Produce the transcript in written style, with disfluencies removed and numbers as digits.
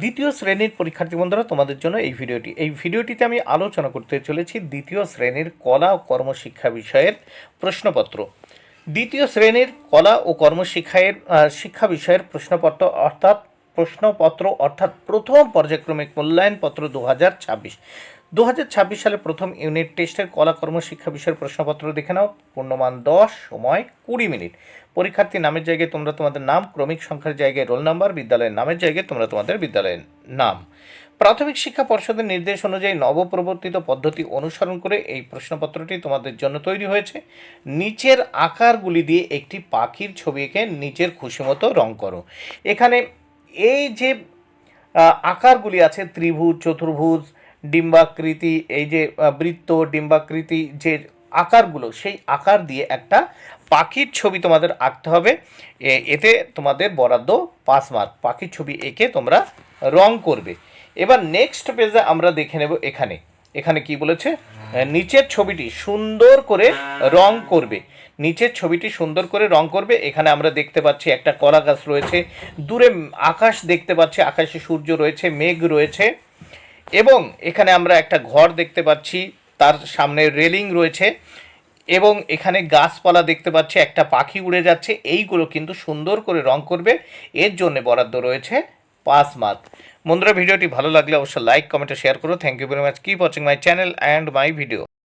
দ্বিতীয় শ্রেণীর পরীক্ষার্থী বন্ধুরা, তোমাদের জন্য এই ভিডিওটিতে আমি আলোচনা করতে চলেছি দ্বিতীয় শ্রেণীর কলা ও কর্মশিক্ষা বিষয়ের প্রশ্নপত্র। দ্বিতীয় শ্রেণীর কলা ও কর্মশিক্ষায়ের শিক্ষা বিষয়ের প্রশ্নপত্র অর্থাৎ প্রথম পর্যায়ক্রমিক মূল্যায়নপত্র 2026 সালে প্রথম ইউনিট টেস্টের কলা কর্মশিক্ষা বিষয়ের প্রশ্নপত্র দেখে নাও। পূর্ণমান 10, সময় 20 মিনিট। পরীক্ষার্থী নামের জায়গায় তোমরা তোমাদের নাম, ক্রমিক সংখ্যার জায়গায় রোল নাম্বার, বিদ্যালয়ের নামের জায়গায় তোমরা তোমাদের বিদ্যালয়ের নাম। প্রাথমিক শিক্ষা পর্ষদের নির্দেশ অনুযায়ী নবপ্রবর্তিত পদ্ধতি অনুসরণ করে এই প্রশ্নপত্রটি তোমাদের জন্য তৈরি হয়েছে। নিচের আকারগুলি দিয়ে একটি পাখির ছবি এঁকে নিজের খুশিমতো রং করো। এখানে এই যে আকারগুলি আছে, ত্রিভুজ, চতুর্ভুজ, ডিম্বাকৃতি, এই যে বৃত্ত, ডিম্বাকৃতি যে আকারগুলো, সেই আকার দিয়ে একটা পাখির ছবি তোমাদের আঁকতে হবে। এতে তোমাদের বরাদ্দ 5 মার্ক। পাখির ছবি এঁকে তোমরা রং করবে। এবার নেক্সট পেজে আমরা দেখে নেব। এখানে কি বলেছে, নিচের ছবিটি সুন্দর করে রং করবে। নিচের ছবিটি সুন্দর করে রং করবে। এখানে আমরা দেখতে পাচ্ছি একটা কলা গাছ রয়েছে, দূরে আকাশ দেখতে পাচ্ছি, আকাশে সূর্য রয়েছে, মেঘ রয়েছে, এবং এখানে আমরা একটা ঘর দেখতে পাচ্ছি, তার সামনে রেলিং রয়েছে, এবং এখানে গাছপালা দেখতে পাচ্ছি, একটা পাখি উড়ে যাচ্ছে। এইগুলো কিন্তু সুন্দর করে রং করবে। এর জন্য বরাদ্দ রয়েছে 5 মার্ক। বন্ধুরা, ভিডিওটি ভালো লাগলে অবশ্যই লাইক, কমেন্ট, শেয়ার করো। Thank you very much. Keep watching my channel and my video.